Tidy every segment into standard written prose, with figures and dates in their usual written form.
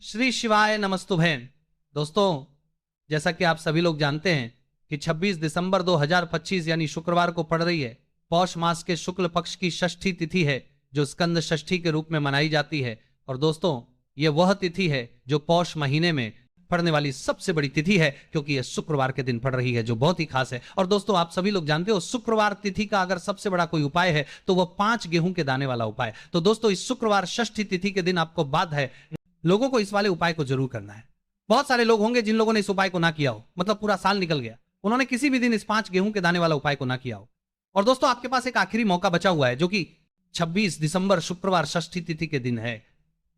श्री शिवाय नमस्तुभैन। दोस्तों, जैसा कि आप सभी लोग जानते हैं कि 26 दिसंबर 2025 यानी शुक्रवार को पड़ रही है पौष मास के शुक्ल पक्ष की षष्ठी तिथि है, जो स्कंद षष्ठी के रूप में मनाई जाती है। और दोस्तों, यह वह तिथि है जो पौष महीने में पड़ने वाली सबसे बड़ी तिथि है, क्योंकि यह शुक्रवार के दिन पड़ रही है, जो बहुत ही खास है। और दोस्तों, आप सभी लोग जानते हो शुक्रवार तिथि का अगर सबसे बड़ा कोई उपाय है तो वह 5 गेहूं के दाने वाला उपाय। तो दोस्तों, इस शुक्रवार षष्ठी तिथि के दिन आपको बात है, लोगों को इस वाले उपाय को जरूर करना है। बहुत सारे लोग होंगे जिन लोगों ने इस उपाय को ना किया हो, मतलब पूरा साल निकल गया, उन्होंने किसी भी दिन इस 5 गेहूं के दाने वाला उपाय को ना किया हो। और दोस्तों, आपके पास एक आखिरी मौका बचा हुआ है, जो कि 26 दिसंबर शुक्रवार षष्ठी तिथि के दिन है।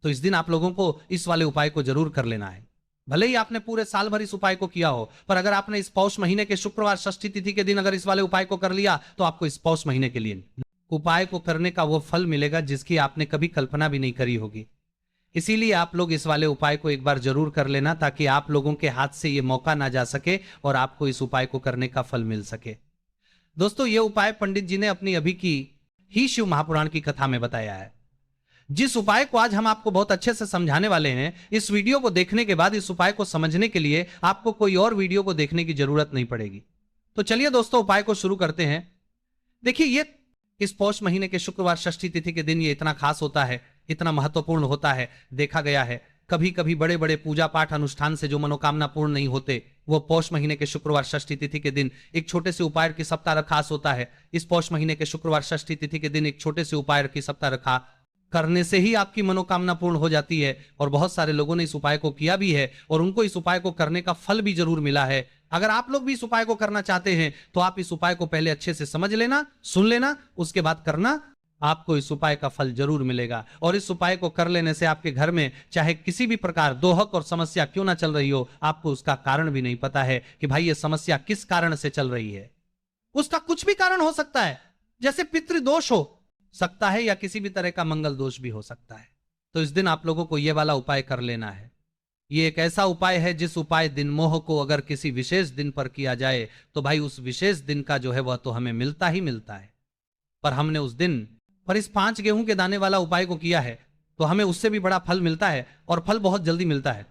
तो इस दिन आप लोगों को इस वाले उपाय को जरूर कर लेना है। भले ही आपने पूरे साल भर इस उपाय को किया हो, पर अगर आपने इस पौष महीने के शुक्रवार षष्ठी तिथि के दिन अगर इस वाले उपाय को कर लिया, तो आपको इस पौष महीने के लिए उपाय को करने का वो फल मिलेगा जिसकी आपने कभी कल्पना भी नहीं करी होगी। इसीलिए आप लोग इस वाले उपाय को एक बार जरूर कर लेना, ताकि आप लोगों के हाथ से ये मौका ना जा सके और आपको इस उपाय को करने का फल मिल सके। दोस्तों, ये उपाय पंडित जी ने अपनी अभी की ही शिव महापुराण की कथा में बताया है। जिस उपाय को आज हम आपको बहुत अच्छे से समझाने वाले हैं, इस वीडियो को देखने के बाद इस उपाय को समझने के लिए आपको कोई और वीडियो को देखने की जरूरत नहीं पड़ेगी। तो चलिए दोस्तों, उपाय को शुरू करते हैं। देखिए, ये इस पौष महीने के शुक्रवार षष्ठी तिथि के दिन ये इतना खास होता है, इतना महत्वपूर्ण होता है। देखा गया है कभी कभी बड़े बड़े पूजा पाठ अनुष्ठान से जो मनोकामना पूर्ण नहीं होते, वो पौष महीने के शुक्रवार षष्ठी तिथि के दिन एक छोटे से उपाय की सप्ताह खास होता है। इस पौष महीने के शुक्रवार षष्ठी तिथि के दिन एक छोटे से उपाय की सप्ताह रखा करने से ही आपकी मनोकामना पूर्ण हो जाती है। और बहुत सारे लोगों ने इस उपाय को किया भी है और उनको इस उपाय को करने का फल भी जरूर मिला है। अगर आप लोग भी इस उपाय को करना चाहते हैं तो आप इस उपाय को पहले अच्छे से समझ लेना, सुन लेना, उसके बाद करना, आपको इस उपाय का फल जरूर मिलेगा। और इस उपाय को कर लेने से आपके घर में चाहे किसी भी प्रकार दोहक और समस्या क्यों ना चल रही हो, आपको उसका कारण भी नहीं पता है कि भाई ये समस्या किस कारण से चल रही है। उसका कुछ भी कारण हो सकता है, जैसे पितृदोष हो सकता है या किसी भी तरह का मंगल दोष भी हो सकता है। तो इस दिन आप लोगों को यह वाला उपाय कर लेना है। ये एक ऐसा उपाय है जिस उपाय दिन मोह को अगर किसी विशेष दिन पर किया जाए तो भाई उस विशेष दिन का जो है वह तो हमें मिलता ही मिलता है। पर हमने उस दिन पर इस 5 गेहूं के दाने वाला उपाय को किया है तो हमें उससे भी बड़ा फल मिलता है, और फल बहुत जल्दी मिलता है,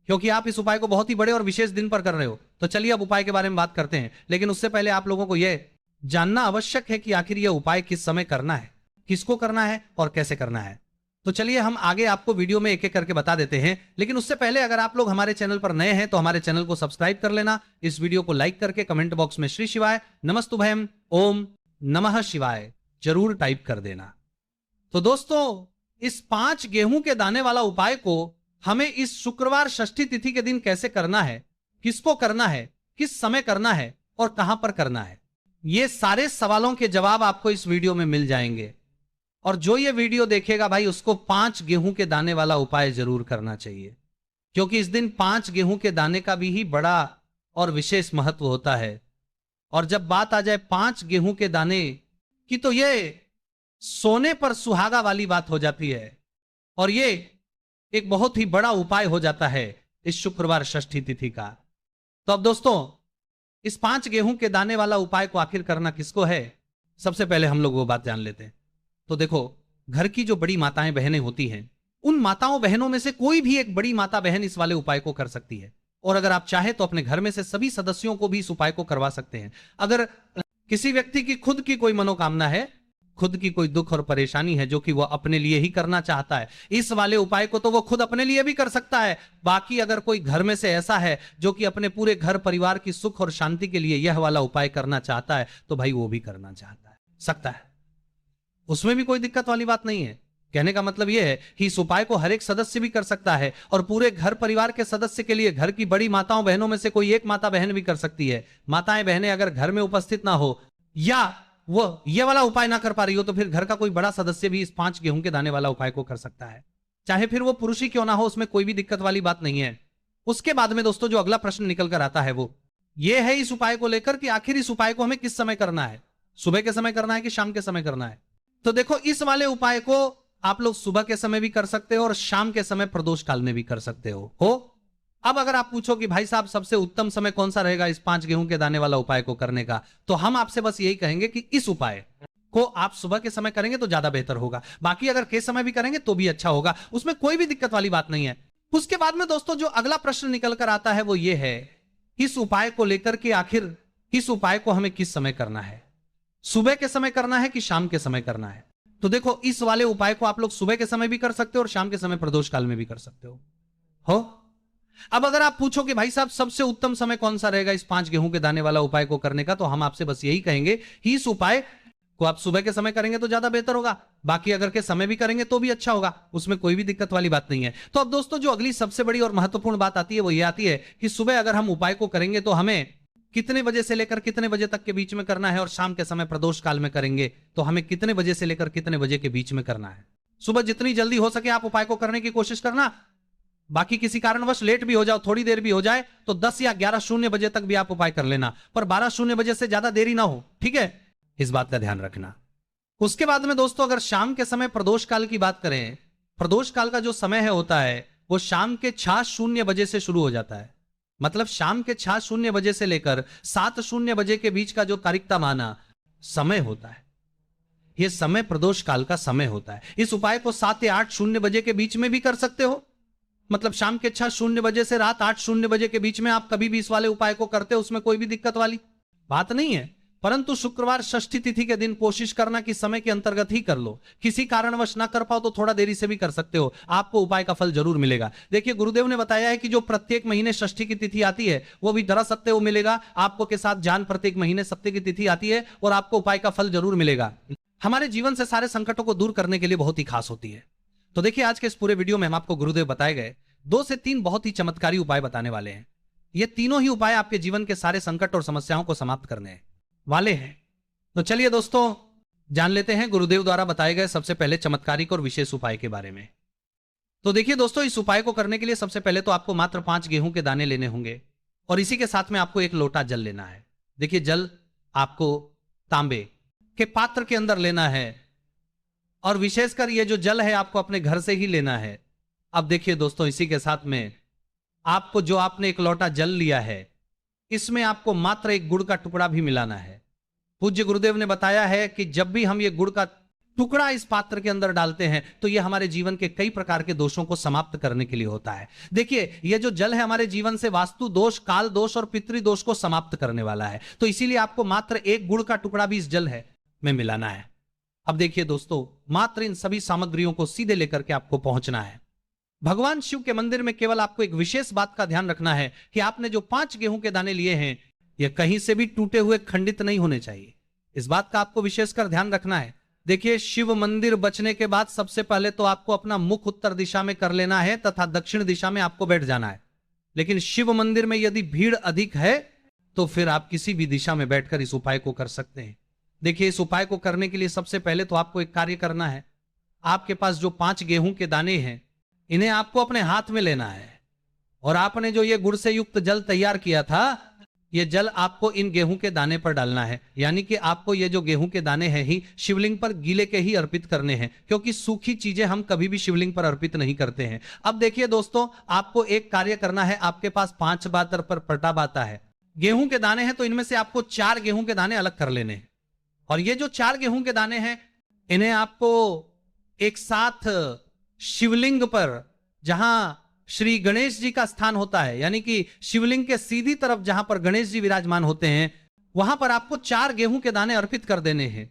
क्योंकि आप इस उपाय को बहुत ही बड़े और विशेष दिन पर कर रहे हो। तो चलिए अब उपाय के बारे में बात करते हैं, लेकिन उससे पहले आप लोगों को यह जानना आवश्यक है कि आखिर यह उपाय किस समय करना है, किसको करना है और कैसे करना है। तो चलिए हम आगे आपको वीडियो में एक एक करके बता देते हैं, लेकिन उससे पहले अगर आप लोग हमारे चैनल पर नए हैं तो हमारे चैनल को सब्सक्राइब कर लेना। इस वीडियो को लाइक करके कमेंट बॉक्स में श्री शिवाय नमस्तुभयम ओम नमः शिवाय जरूर टाइप कर देना। तो दोस्तों, इस 5 गेहूं के दाने वाला उपाय को हमें इस शुक्रवार षष्ठी तिथि के दिन कैसे करना है, किसको करना है, किस समय करना है और कहां पर करना है, ये सारे सवालों के जवाब आपको इस वीडियो में मिल जाएंगे। और जो ये वीडियो देखेगा भाई, उसको 5 गेहूं के दाने वाला उपाय जरूर करना चाहिए, क्योंकि इस दिन 5 गेहूं के दाने का भी ही बड़ा और विशेष महत्व होता है। और जब बात आ जाए 5 गेहूं के दाने की, तो ये सोने पर सुहागा वाली बात हो जाती है, और ये एक बहुत ही बड़ा उपाय हो जाता है इस शुक्रवार षष्ठी तिथि का। तो अब दोस्तों, इस 5 गेहूं के दाने वाला उपाय को आखिर करना किसको है, सबसे पहले हम लोग वो बात जान लेते हैं। तो देखो, घर की जो बड़ी माताएं बहनें होती हैं, उन माताओं बहनों में से कोई भी एक बड़ी माता बहन इस वाले उपाय को कर सकती है। और अगर आप चाहे तो अपने घर में से सभी सदस्यों को भी इस उपाय को करवा सकते हैं। अगर किसी व्यक्ति की खुद की कोई मनोकामना है, खुद की कोई दुख और परेशानी है जो कि वह अपने लिए ही करना चाहता है, इस वाले उपाय को तो वो खुद अपने लिए भी कर सकता है। बाकी अगर कोई घर में से ऐसा है जो कि अपने पूरे घर परिवार की सुख और शांति के लिए यह वाला उपाय करना चाहता है, तो भाई वो भी करना चाहता है, सकता है, उसमें भी कोई दिक्कत वाली बात नहीं है। कहने का मतलब यह है कि इस उपाय को हर एक सदस्य भी कर सकता है, और पूरे घर परिवार के सदस्य के लिए घर की बड़ी माताओं बहनों में से कोई एक माता बहन भी कर सकती है। माताएं बहनें अगर घर में उपस्थित ना हो या वो ये वाला उपाय ना कर पा रही हो, तो फिर घर का कोई बड़ा सदस्य भी इस 5 गेहूं के दाने वाला उपाय को कर सकता है, चाहे फिर वो पुरुष ही क्यों ना हो, उसमें कोई भी दिक्कत वाली बात नहीं है। उसके बाद में दोस्तों जो अगला प्रश्न निकल कर आता है वो ये है इस उपाय को लेकर कि आखिर इस उपाय को हमें किस समय करना है, सुबह के समय करना है कि शाम के समय करना है। तो देखो, इस वाले उपाय को आप लोग सुबह के समय भी कर सकते हो और शाम के समय प्रदोष काल में भी कर सकते हो। अब अगर आप पूछो कि भाई साहब सबसे उत्तम समय कौन सा रहेगा इस 5 गेहूं के दाने वाला उपाय को करने का, तो हम आपसे बस यही कहेंगे कि इस उपाय को आप सुबह के समय करेंगे तो ज्यादा बेहतर होगा। बाकी अगर के समय भी करेंगे तो भी अच्छा होगा, उसमें कोई भी दिक्कत वाली बात नहीं है। उसके बाद में दोस्तों जो अगला प्रश्न निकल कर आता है वो ये है, इस उपाय को लेकर के आखिर इस उपाय को हमें किस समय करना है, सुबह के समय करना है कि शाम के समय करना है। तो देखो, इस वाले उपाय को आप लोग सुबह के समय भी कर सकते हो और शाम के समय प्रदोष काल में भी कर सकते हो। अब अगर आप पूछो कि भाई साहब सबसे उत्तम समय कौन सा रहेगा इस 5 गेहूं के दाने वाला उपाय को करने का, तो हम आपसे बस यही कहेंगे कि इस उपाय को आप सुबह के समय करेंगे तो ज्यादा बेहतर होगा, बाकी अगर के समय भी करेंगे तो भी अच्छा होगा, उसमें कोई भी दिक्कत वाली बात नहीं है। तो अब दोस्तों जो अगली सबसे बड़ी और महत्वपूर्ण बात आती है वो ये आती है कि सुबह अगर हम उपाय को करेंगे तो हमें कितने बजे से लेकर कितने बजे तक के बीच में करना है, और शाम के समय प्रदोष काल में करेंगे तो हमें कितने बजे से लेकर कितने बजे के बीच में करना है। सुबह जितनी जल्दी हो सके आप उपाय को करने की कोशिश करना, बाकी किसी कारणवश लेट भी हो जाओ, थोड़ी देर भी हो जाए तो 10 या 11:00 बजे तक भी आप उपाय कर लेना, पर 12:00 बजे से ज्यादा देरी ना हो, ठीक है, इस बात का ध्यान रखना। उसके बाद में दोस्तों अगर शाम के समय प्रदोष काल की बात करें, प्रदोष काल का जो समय है होता है वो शाम के 6:00 बजे से शुरू हो जाता है, मतलब शाम के 6:00 बजे से लेकर 7:00 बजे के बीच का जो कारिकता माना समय होता है, यह समय प्रदोष काल का समय होता है। इस उपाय को 7 या 8:00 बजे के बीच में भी कर सकते हो, मतलब शाम के 6:00 बजे से रात 8:00 बजे के बीच में आप कभी भी इस वाले उपाय को करते हो, उसमें कोई भी दिक्कत वाली बात नहीं है। परंतु शुक्रवार षष्ठी तिथि के दिन कोशिश करना कि समय के अंतर्गत ही कर लो, किसी कारणवश ना कर पाओ तो थोड़ा देरी से भी कर सकते हो, आपको उपाय का फल जरूर मिलेगा। देखिए गुरुदेव ने बताया है कि जो प्रत्येक महीने षष्ठी की तिथि आती है वो भी दरा सत्य मिलेगा आपको के साथ जान, प्रत्येक महीने सत्य की तिथि आती है और आपको उपाय का फल जरूर मिलेगा। हमारे जीवन से सारे संकटों को दूर करने के लिए बहुत ही खास होती है। तो देखिए आज के इस पूरे वीडियो में हम आपको गुरुदेव बताए गए 2 से 3 बहुत ही चमत्कारी उपाय बताने वाले हैं। ये तीनों ही उपाय आपके जीवन के सारे संकट और समस्याओं को समाप्त करने वाले हैं। तो चलिए दोस्तों जान लेते हैं गुरुदेव द्वारा बताए गए सबसे पहले चमत्कारिक और विशेष उपाय के बारे में। तो देखिए दोस्तों, इस उपाय को करने के लिए सबसे पहले तो आपको मात्र 5 गेहूं के दाने लेने होंगे और इसी के साथ में आपको 1 लोटा जल लेना है। देखिए जल आपको तांबे के पात्र के अंदर लेना है और विशेषकर ये जो जल है आपको अपने घर से ही लेना है। अब देखिए दोस्तों, इसी के साथ में आपको जो आपने 1 लोटा जल लिया है इसमें आपको मात्र 1 गुड़ का टुकड़ा भी मिलाना है। पूज्य गुरुदेव ने बताया है कि जब भी हम ये गुड़ का टुकड़ा इस पात्र के अंदर डालते हैं तो ये हमारे जीवन के कई प्रकार के दोषों को समाप्त करने के लिए होता है। देखिए ये जो जल है हमारे जीवन से वास्तु दोष, काल दोष और पितृ दोष को समाप्त करने वाला है, तो इसीलिए आपको मात्र 1 गुड़ का टुकड़ा भी इस जल है में मिलाना है। अब देखिए दोस्तों, मात्र इन सभी सामग्रियों को सीधे लेकर के आपको पहुंचना है भगवान शिव के मंदिर में। केवल आपको एक विशेष बात का ध्यान रखना है कि आपने जो 5 गेहूं के दाने लिए हैं ये कहीं से भी टूटे हुए खंडित नहीं होने चाहिए, इस बात का आपको विशेषकर ध्यान रखना है। देखिए शिव मंदिर बचने के बाद सबसे पहले तो आपको अपना मुख उत्तर दिशा में कर लेना है तथा दक्षिण दिशा में आपको बैठ जाना है। लेकिन शिव मंदिर में यदि भीड़ अधिक है तो फिर आप किसी भी दिशा में बैठकर इस उपाय को कर सकते हैं। देखिए इस उपाय को करने के लिए सबसे पहले तो आपको एक कार्य करना है, आपके पास जो 5 गेहूं के दाने हैं इन्हें आपको अपने हाथ में लेना है और आपने जो ये गुड़ से युक्त जल तैयार किया था ये जल आपको इन गेहूं के दाने पर डालना है। यानी कि आपको ये जो गेहूं के दाने हैं ही शिवलिंग पर गीले के ही अर्पित करने हैं, क्योंकि सूखी चीजें हम कभी भी शिवलिंग पर अर्पित नहीं करते हैं। अब देखिए दोस्तों, आपको एक कार्य करना है, आपके पास 5 बातर पर प्रताप आता है, गेहूं के दाने हैं तो इनमें से आपको 4 गेहूं के दाने अलग कर लेने हैं और ये जो 4 गेहूं के दाने हैं इन्हें आपको एक साथ शिवलिंग पर, जहां श्री गणेश जी का स्थान होता है, यानी कि शिवलिंग के सीधी तरफ जहां पर गणेश जी विराजमान होते हैं वहां पर आपको 4 गेहूं के दाने अर्पित कर देने हैं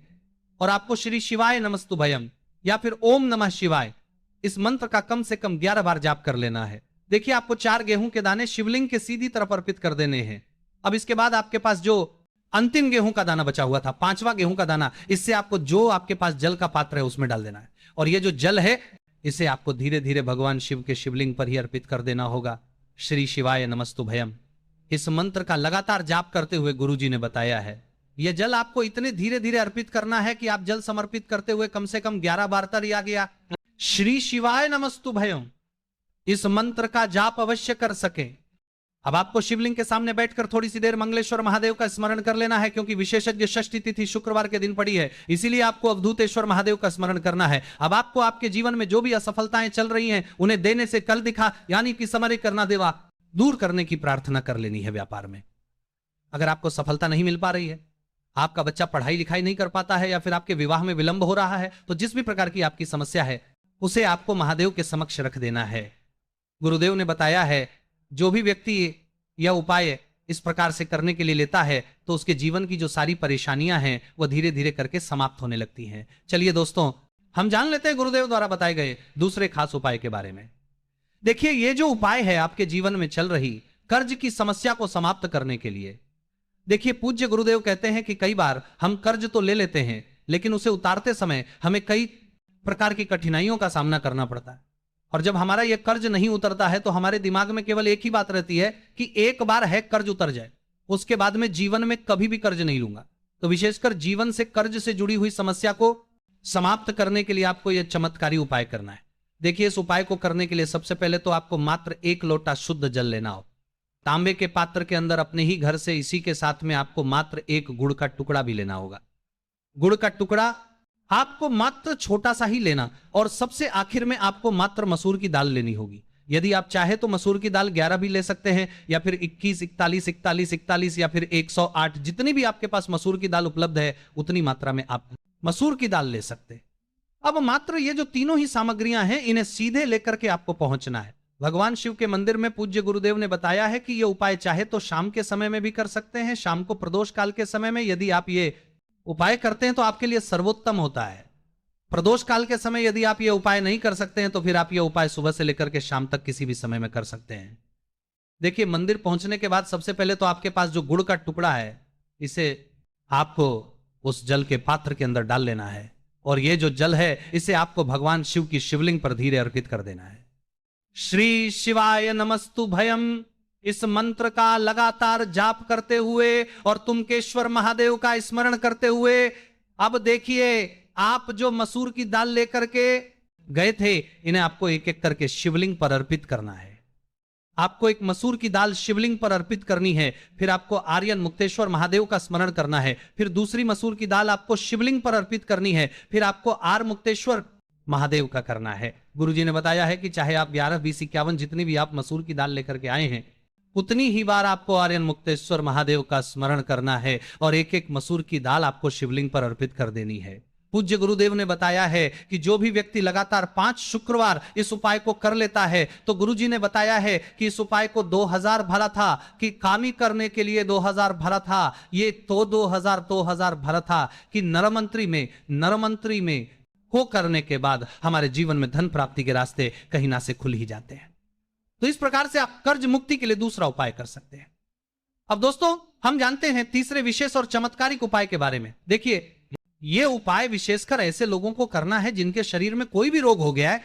और आपको श्री शिवाय नमस्तुभयम या फिर ओम नमः शिवाय इस मंत्र का कम से कम 11 बार जाप कर लेना है। देखिए आपको 4 गेहूं के दाने शिवलिंग के सीधी तरफ अर्पित कर देने हैं। अब इसके बाद आपके पास जो अंतिम गेहूं का दाना बचा हुआ था, 5वां गेहूं का दाना, इससे आपको जो आपके पास जल का पात्र है उसमें डाल देना है और ये जो जल है इसे आपको धीरे धीरे भगवान शिव के शिवलिंग पर ही अर्पित कर देना होगा। श्री शिवाय नमस्तुभयम इस मंत्र का लगातार जाप करते हुए गुरुजी ने बताया है। यह जल आपको इतने धीरे धीरे अर्पित करना है कि आप जल समर्पित करते हुए कम से कम 11 बार तक या गया श्री शिवाय नमस्तुभयम इस मंत्र का जाप अवश्य कर सके। अब आपको शिवलिंग के सामने बैठकर थोड़ी सी देर मंगलेश्वर महादेव का स्मरण कर लेना है, क्योंकि विशेषज्ञ षष्ठी तिथि शुक्रवार के दिन पड़ी है, इसीलिए आपको अवधूतेश्वर महादेव का स्मरण करना है। अब आपको आपके जीवन में जो भी असफलताएं चल रही हैं उन्हें देने से कल दिखा, यानी कि समरे करना देवा दूर करने की प्रार्थना कर लेनी है। व्यापार में अगर आपको सफलता नहीं मिल पा रही है, आपका बच्चा पढ़ाई लिखाई नहीं कर पाता है या फिर आपके विवाह में विलंब हो रहा है, तो जिस भी प्रकार की आपकी समस्या है उसे आपको महादेव के समक्ष रख देना है। गुरुदेव ने बताया है जो भी व्यक्ति यह उपाय इस प्रकार से करने के लिए लेता है तो उसके जीवन की जो सारी परेशानियां हैं वह धीरे धीरे करके समाप्त होने लगती हैं। चलिए दोस्तों, हम जान लेते हैं गुरुदेव द्वारा बताए गए दूसरे खास उपाय के बारे में। देखिए, ये जो उपाय है आपके जीवन में चल रही कर्ज की समस्या को समाप्त करने के लिए। देखिए, पूज्य गुरुदेव कहते हैं कि कई बार हम कर्ज तो ले लेते हैं लेकिन उसे उतारते समय हमें कई प्रकार की कठिनाइयों का सामना करना पड़ता है। और जब हमारा यह कर्ज नहीं उतरता है तो हमारे दिमाग में केवल एक ही बात रहती है कि एक बार है कर्ज उतर जाए, उसके बाद में जीवन में कभी भी कर्ज नहीं लूंगा। तो विशेषकर जीवन से कर्ज से जुड़ी हुई समस्या को समाप्त करने के लिए आपको यह चमत्कारी उपाय करना है। देखिए, इस उपाय को करने के लिए सबसे पहले तो आपको मात्र 1 लोटा शुद्ध जल लेना हो। तांबे के पात्र के अंदर अपने ही घर से इसी के साथ में आपको मात्र 1 गुड़ का टुकड़ा भी लेना होगा। गुड़ का टुकड़ा आपको मात्र छोटा सा ही लेना, और सबसे आखिर में आपको मात्र मसूर की दाल लेनी होगी। यदि आप चाहे तो मसूर की दाल 11 भी ले सकते हैं, या फिर 21, 41, 41, 41 या फिर 108, जितनी भी आपके पास मसूर की दाल उपलब्ध है उतनी मात्रा में आप मसूर की दाल ले सकते हैं। अब मात्र ये जो तीनों ही सामग्रियां हैं इन्हें सीधे लेकर के आपको पहुंचना है। भगवान शिव के मंदिर में पूज्य गुरुदेव ने बताया है कि यह उपाय चाहे तो शाम के समय में भी कर सकते हैं, शाम को प्रदोष काल के समय में यदि आप ये उपाय करते हैं तो आपके लिए सर्वोत्तम होता है। प्रदोष काल के समय यदि आप ये उपाय नहीं कर सकते हैं तो फिर आप ये उपाय सुबह से लेकर के शाम तक किसी भी समय में कर सकते हैं। देखिए, मंदिर पहुंचने के बाद सबसे पहले तो आपके पास जो गुड़ का टुकड़ा है इसे आपको उस जल के पात्र के अंदर डाल लेना है, और ये जो जल है इसे आपको भगवान शिव की शिवलिंग पर धीरे अर्पित कर देना है। श्री शिवाय नमस्तु भयम, इस मंत्र का लगातार जाप करते हुए और तुमकेश्वर महादेव का स्मरण करते हुए, अब देखिए आप जो मसूर की दाल लेकर के गए थे इन्हें आपको एक एक करके शिवलिंग पर अर्पित करना है। आपको एक मसूर की दाल शिवलिंग पर अर्पित करनी है, फिर आपको आर्यन मुक्तेश्वर महादेव का स्मरण करना है, फिर दूसरी मसूर की दाल आपको शिवलिंग पर अर्पित करनी है, फिर आपको आर मुक्तेश्वर महादेव का करना है। गुरुजी ने बताया है कि चाहे आप 11, 20, 51 जितनी भी आप मसूर की दाल लेकर के आए हैं उतनी ही बार आपको आर्यन मुक्तेश्वर महादेव का स्मरण करना है और एक एक मसूर की दाल आपको शिवलिंग पर अर्पित कर देनी है। पूज्य गुरुदेव ने बताया है कि जो भी व्यक्ति लगातार 5 शुक्रवार इस उपाय को कर लेता है तो गुरुजी ने बताया है कि इस उपाय को 2000 भरा था, कि कामी करने के लिए 2000 भरा था, ये तो 2000 भरा था कि नरमंत्री में हो करने के बाद हमारे जीवन में धन प्राप्ति के रास्ते कहीं ना से खुल ही जाते हैं। तो इस प्रकार से आप कर्ज मुक्ति के लिए दूसरा उपाय कर सकते हैं। अब दोस्तों, हम जानते हैं तीसरे विशेष और चमत्कारिक उपाय के बारे में। देखिए, यह उपाय विशेषकर ऐसे लोगों को करना है जिनके शरीर में कोई भी रोग हो गया है,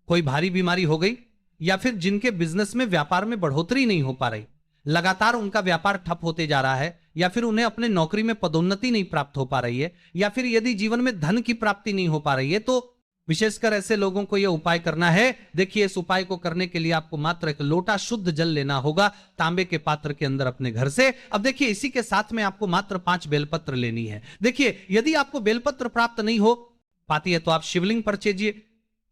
कोई भारी बीमारी हो गई, या फिर जिनके बिजनेस में व्यापार में बढ़ोतरी नहीं हो पा रही, लगातार उनका व्यापार ठप होते जा रहा है, या फिर उन्हें अपने नौकरी में पदोन्नति नहीं प्राप्त हो पा रही है, या फिर यदि जीवन में धन की प्राप्ति नहीं हो पा रही है, तो विशेषकर ऐसे लोगों को यह उपाय करना है। देखिए, इस उपाय को करने के लिए आपको मात्र 1 लोटा शुद्ध जल लेना होगा तांबे के पात्र के अंदर अपने घर से। अब देखिए, इसी के साथ में आपको मात्र 5 बेलपत्र लेनी है। देखिए, यदि आपको बेलपत्र प्राप्त नहीं हो पाती है तो आप शिवलिंग पर चीजिए।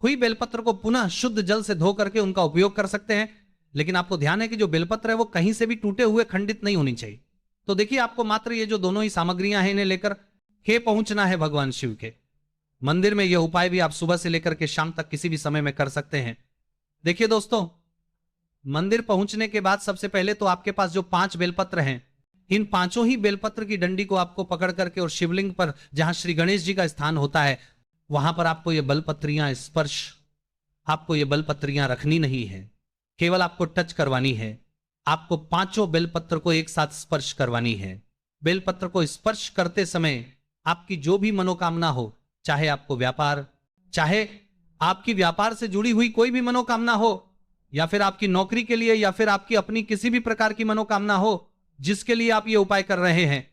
हुई बेलपत्र को पुनः शुद्ध जल से धो करके उनका उपयोग कर सकते हैं, लेकिन आपको ध्यान है कि जो बेलपत्र है वो कहीं से भी टूटे हुए खंडित नहीं होनी चाहिए। तो देखिए, आपको मात्र ये जो दोनों ही सामग्रियां हैं इन्हें लेकर के पहुंचना है भगवान शिव के मंदिर में। यह उपाय भी आप सुबह से लेकर के शाम तक किसी भी समय में कर सकते हैं। देखिए दोस्तों, मंदिर पहुंचने के बाद सबसे पहले तो आपके पास जो 5 बेलपत्र हैं, इन 5 ही बेलपत्र की डंडी को आपको पकड़ करके और शिवलिंग पर जहां श्री गणेश जी का स्थान होता है वहां पर आपको ये बेलपत्रियां आपको ये बेलपत्रियां रखनी नहीं है, केवल आपको टच करवानी है। आपको 5 बेलपत्र को एक साथ स्पर्श करवानी है। बेलपत्र को स्पर्श करते समय आपकी जो भी मनोकामना हो, चाहे आपको चाहे आपकी व्यापार से जुड़ी हुई कोई भी मनोकामना हो, या फिर आपकी नौकरी के लिए, या फिर आपकी अपनी किसी भी प्रकार की मनोकामना हो जिसके लिए आप ये उपाय कर रहे हैं,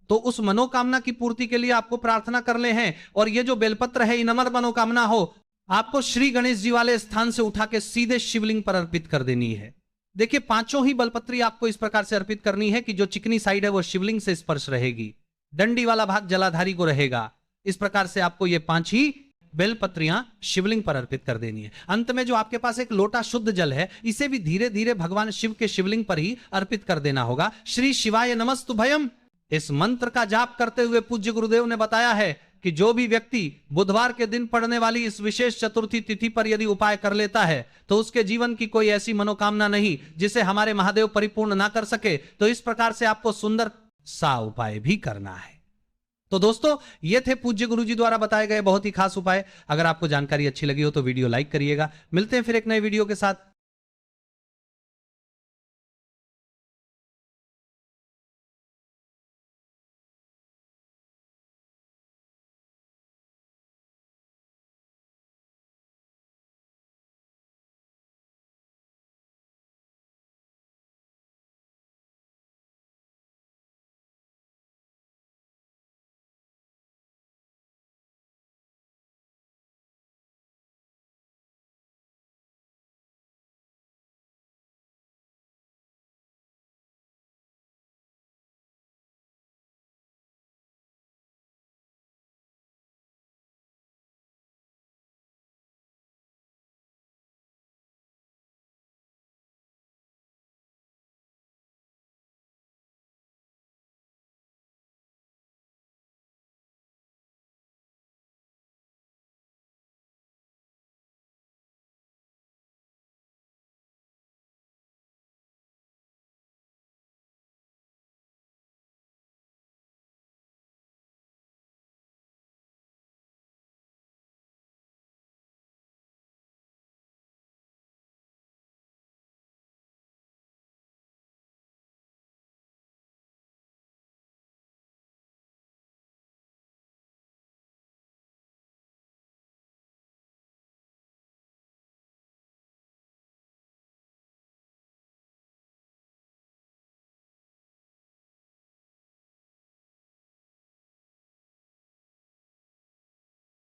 तो उस मनोकामना की पूर्ति के लिए आपको प्रार्थना कर ले हैं। और ये जो बेलपत्र है, इन अमर मनोकामना हो, आपको श्री गणेश जी वाले स्थान से उठा के सीधे शिवलिंग पर अर्पित कर देनी है। देखिए, 5 ही बेलपत्री आपको इस प्रकार से अर्पित करनी है कि जो चिकनी साइड है वो शिवलिंग से स्पर्श रहेगी, डंडी वाला भाग जलाधारी को रहेगा। इस प्रकार से आपको ये 5 ही बेलपत्रियां शिवलिंग पर अर्पित कर देनी है। अंत में जो आपके पास 1 लोटा शुद्ध जल है, इसे भी धीरे धीरे भगवान शिव के शिवलिंग पर ही अर्पित कर देना होगा। श्री शिवाय नमस्तु भयम, इस मंत्र का जाप करते हुए पूज्य गुरुदेव ने बताया है कि जो भी व्यक्ति बुधवार के दिन पड़ने वाली इस विशेष चतुर्थी तिथि पर यदि उपाय कर लेता है तो उसके जीवन की कोई ऐसी मनोकामना नहीं जिसे हमारे महादेव परिपूर्ण ना कर सके। तो इस प्रकार से आपको सुंदर सा उपाय भी करना है। तो दोस्तों, ये थे पूज्य गुरुजी द्वारा बताए गए बहुत ही खास उपाय। अगर आपको जानकारी अच्छी लगी हो तो वीडियो लाइक करिएगा। मिलते हैं फिर एक नए वीडियो के साथ।